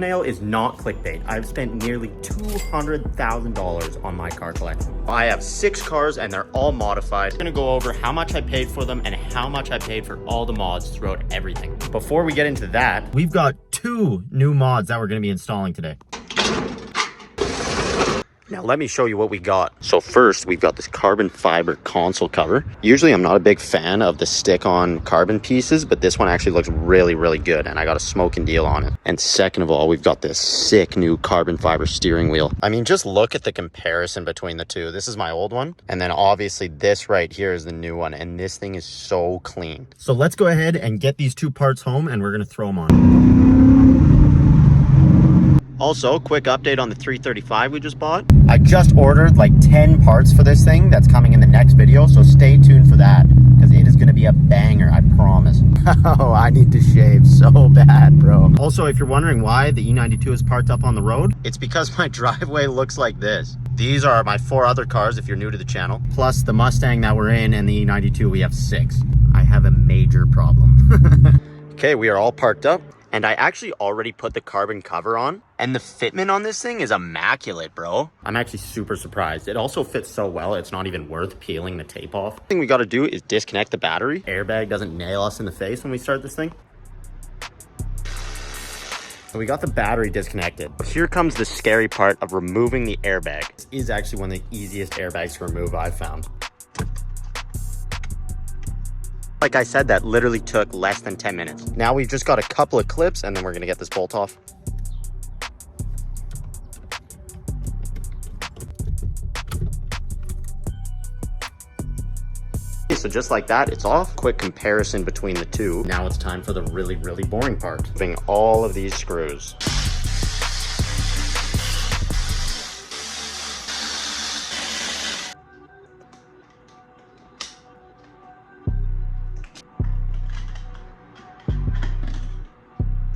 thumbnail is not clickbait. I've spent nearly $200,000 on my car collection. I have 6 cars and they're all modified. I'm gonna go over how much I paid for them and how much I paid for all the mods throughout everything. Before we get into that, we've got 2 new mods that we're gonna be installing today. Now let me show you what we got. So first, we've got this carbon fiber console cover. Usually I'm not a big fan of the stick-on carbon pieces, but this one actually looks really, really good, and I got a smoking deal on it. And second of all, we've got this sick new carbon fiber steering wheel. I mean, just look at the comparison between the two. This is my old one, and then obviously this right here is the new one, and this thing is so clean. So let's go ahead and get these 2 parts home, and we're gonna throw them on. Also, quick update on the 335 we just bought. I just ordered like 10 parts for this thing that's coming in the next video, so stay tuned for that because it is going to be a banger, I promise. Oh, I need to shave so bad, bro. Also, if you're wondering why the E92 is parked up on the road, it's because my driveway looks like this. These are my 4 other cars if you're new to the channel, plus the Mustang that we're in, and the E92 we have 6. I have a major problem. Okay, we are all parked up. And I actually already put the carbon cover on, and the fitment on this thing is immaculate, bro. I'm actually super surprised. It also fits so well, it's not even worth peeling the tape off. The thing we gotta do is disconnect the battery. Airbag doesn't nail us in the face when we start this thing. So we got the battery disconnected. Here comes the scary part of removing the airbag. This is actually one of the easiest airbags to remove I've found. Like I said, that literally took less than 10 minutes. Now we've just got a couple of clips and then we're gonna get this bolt off. Okay, so just like that, it's off. Quick comparison between the two. Now it's time for the really, really boring part. Moving all of these screws.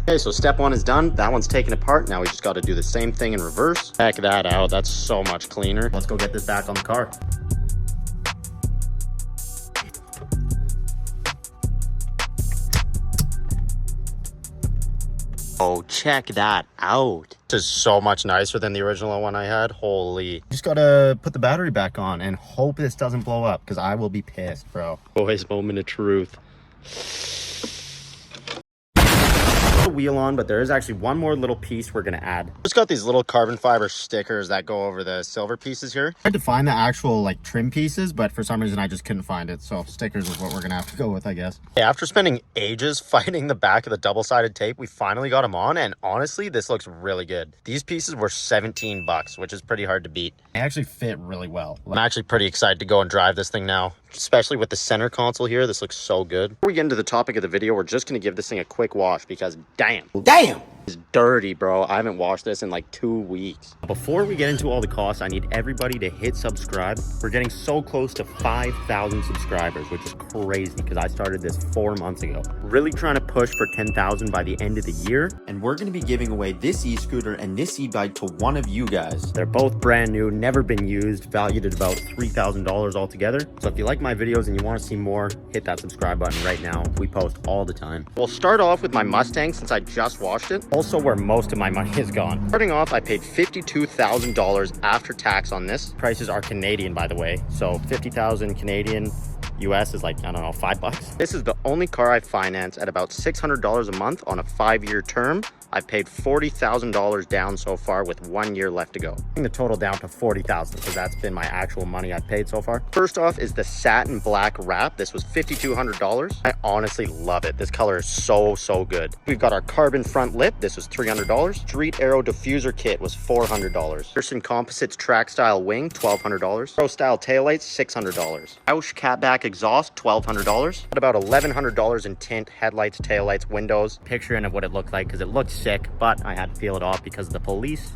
Okay, so step 1 is done. That one's taken apart. Now we just got to do the same thing in reverse. Check that out. That's so much cleaner. Let's go get this back on the car. Oh, check that out. This is so much nicer than the original one I had. Holy. Just gotta put the battery back on and hope this doesn't blow up because I will be pissed, bro. Boys, moment of truth. Wheel on, but there is actually one more little piece we're gonna add. Just got these little carbon fiber stickers that go over the silver pieces here. I had to find the actual like trim pieces, but for some reason I just couldn't find it, so stickers is what we're gonna have to go with, I guess. Hey, after spending ages fighting the back of the double-sided tape, we finally got them on, and honestly this looks really good. These pieces were 17 bucks, which is pretty hard to beat. They actually fit really well. I'm actually pretty excited to go and drive this thing now, especially with the center console here. This looks so good. Before we get into the topic of the video, we're just gonna give this thing a quick wash because damn it's dirty, bro. I haven't washed this in like 2 weeks. Before we get into all the costs, I need everybody to hit subscribe. We're getting so close to 5,000 subscribers, which is crazy because I started this 4 months ago. Really trying to push for 10,000 by the end of the year, and we're going to be giving away this e-scooter and this e-bike to one of you guys. They're both brand new, never been used, valued at about $3,000 altogether. So if you like my videos and you want to see more, hit that subscribe button right now. We post all the time. We'll start off with my Mustang since I just washed it. Also where most of my money is gone. Starting off, I paid $52,000 after tax on this. Prices are Canadian, by the way. So 50,000 Canadian, US is like, I don't know, $5. This is the only car I finance at about $600 a month on a 5-year term. I've paid $40,000 down so far with 1 year left to go. Bring the total down to $40,000 because that's been my actual money I've paid so far. First off is the satin black wrap. This was $5,200. I honestly love it. This color is so good. We've got our carbon front lip. This was $300. Street Aero diffuser kit was $400. Pearson Composites track style wing, $1,200. Pro style taillights, $600. Roush catback exhaust, $1,200. At about $1,100 in tint, headlights, taillights, windows. Picture in of what it looked like because it looked sick, but I had to peel it off because of the police.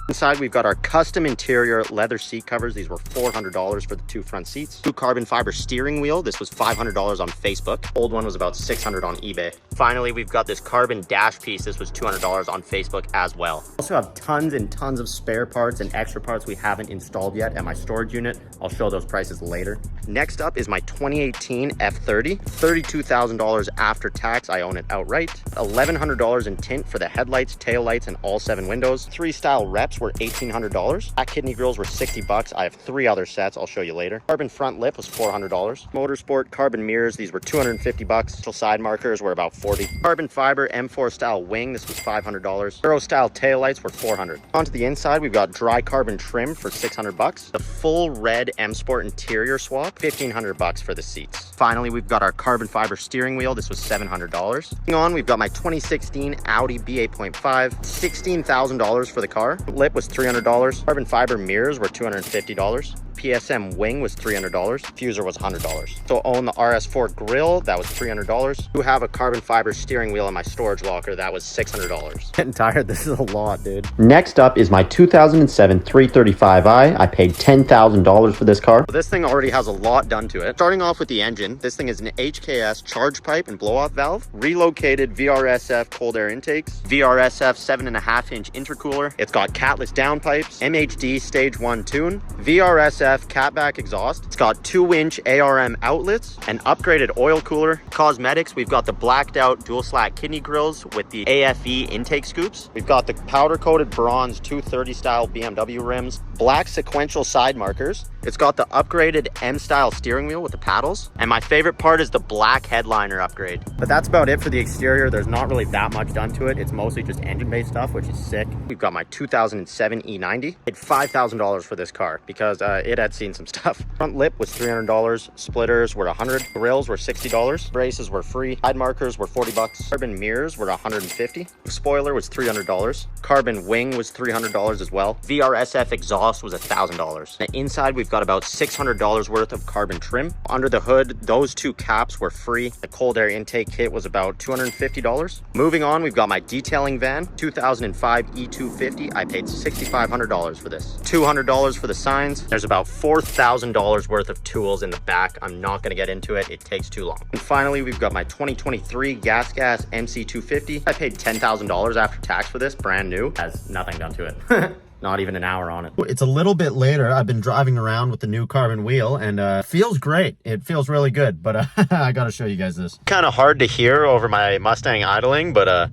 Inside, we've got our custom interior leather seat covers. These were $400 for the 2 front seats. New carbon fiber steering wheel. This was $500 on Facebook. Old one was about $600 on eBay. Finally, we've got this carbon dash piece. This was $200 on Facebook as well. Also have tons and tons of spare parts and extra parts we haven't installed yet at my storage unit. I'll show those prices later. Next up is my 2018 F30. $32,000 after tax. I own it outright. $1,100 in tint for the headlights, tail lights, and all 7 windows. 3 style reps were $1,800. Back kidney grills were $60. I have 3 other sets. I'll show you later. Carbon front lip was $400. Motorsport carbon mirrors. These were $250. Special side markers were about $40. Carbon fiber M4 style wing. This was $500. Euro style tail lights were $400. Onto the inside, we've got dry carbon trim for $600. The full red M Sport interior swap, $1,500 for the seats. Finally, we've got our carbon fiber steering wheel. This was $700. Moving on, we've got my 2016 Audi B8.5, $16,000 for the car. Lip was $300. Carbon fiber mirrors were $250. PSM wing was $300. Fuser was $100. So own the RS4 grill, that was $300. You have a carbon fiber steering wheel in my storage locker, that was $600. Getting tired, this is a lot, dude. Next up is my 2007 335i. I paid $10,000 for this car. This thing already has a lot done to it. Starting off with the engine, this thing is an HKS charge pipe and blow-off valve, relocated VRSF cold air intakes, VRSF 7.5-inch intercooler. It's got catless downpipes, MHD stage 1 tune, VRSF catback exhaust. It's got 2-inch ARM outlets, an upgraded oil cooler. Cosmetics, we've got the blacked out dual slack kidney grills with the AFE intake scoops. We've got the powder coated bronze 230 style BMW rims, black sequential side markers. It's got the upgraded M style steering wheel with the paddles. And my favorite part is the black headliner upgrade. But that's about it for the exterior. There's not really that much done to it. It's mostly just engine based stuff, which is sick. We've got my 2007 E90. Paid $5,000 for this car because it had seen some stuff. Front lip was $300. Splitters were $100. Grills were $60. Braces were free. Side markers were $40. Carbon mirrors were $150. Spoiler was $300. Carbon wing was $300 as well. VRSF exhaust was $1,000. The inside, we've got about $600 worth of carbon trim. Under the hood, those 2 caps were free. The cold air intake kit was about $250. Moving on, we've got my detailing van, 2005 E250. I paid $6,500 for this. $200 for the signs. There's about $4,000 worth of tools in the back. I'm not going to get into it. It takes too long. And finally, we've got my 2023 Gas MC250. I paid $10,000 after tax for this, brand new. Has nothing done to it. Not even an hour on it. It's a little bit later. I've been driving around with the new carbon wheel and feels great. It feels really good, but I gotta show you guys this. Kind of hard to hear over my Mustang idling, but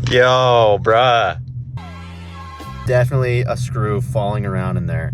yo, bruh. Definitely a screw falling around in there.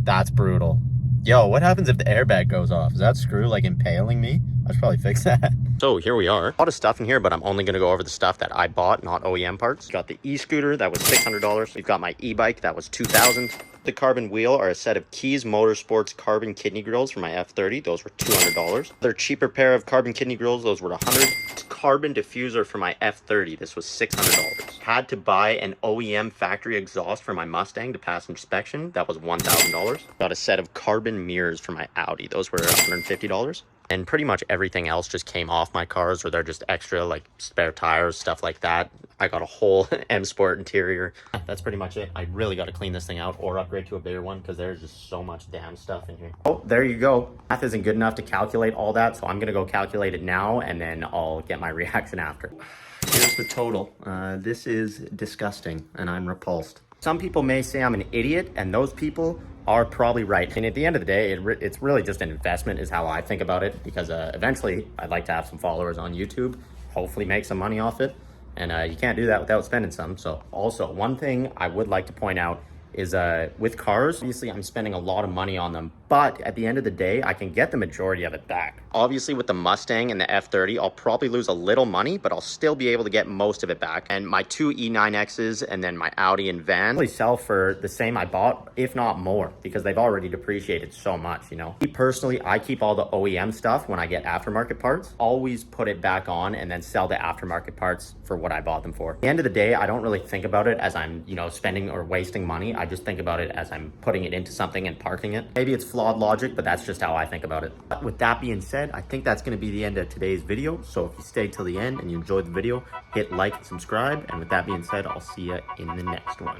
That's brutal. Yo, what happens if the airbag goes off? Is that screw like impaling me? I should probably fix that. So here we are. A lot of stuff in here, but I'm only going to go over the stuff that I bought, not OEM parts. Got the e-scooter, that was $600. We've got my e-bike, that was $2,000. The carbon wheel are a set of Keys Motorsports carbon kidney grills for my F30. Those were $200. Their cheaper pair of carbon kidney grills, those were $100. Carbon diffuser for my F30. This was $600. Had to buy an OEM factory exhaust for my Mustang to pass inspection. That was $1,000. Got a set of carbon mirrors for my Audi. Those were $150. And pretty much everything else just came off my cars, or they're just extra, like spare tires, stuff like that. I got a whole M Sport interior. That's pretty much it. I really got to clean this thing out or upgrade to a bigger one because there's just so much damn stuff in here. Oh, there you go. Math isn't good enough to calculate all that, so I'm going to go calculate it now, and then I'll get my reaction after. Here's the total. This is disgusting, and I'm repulsed. Some people may say I'm an idiot, and those people are probably right. And at the end of the day, it's really just an investment is how I think about it, because eventually I'd like to have some followers on YouTube, hopefully make some money off it. And you can't do that without spending some. So also, one thing I would like to point out is with cars, obviously I'm spending a lot of money on them, but at the end of the day, I can get the majority of it back. Obviously with the Mustang and the F30, I'll probably lose a little money, but I'll still be able to get most of it back. And my 2 E9Xs and then my Audi and van really sell for the same I bought, if not more, because they've already depreciated so much, you know? Me personally, I keep all the OEM stuff when I get aftermarket parts, always put it back on and then sell the aftermarket parts for what I bought them for. At the end of the day, I don't really think about it as I'm, you know, spending or wasting money. I just think about it as I'm putting it into something and parking it. Maybe it's flawed logic, but that's just how I think about it. But with that being said, I think that's going to be the end of today's video. So if you stayed till the end and you enjoyed the video, hit like and subscribe. And with that being said, I'll see you in the next one.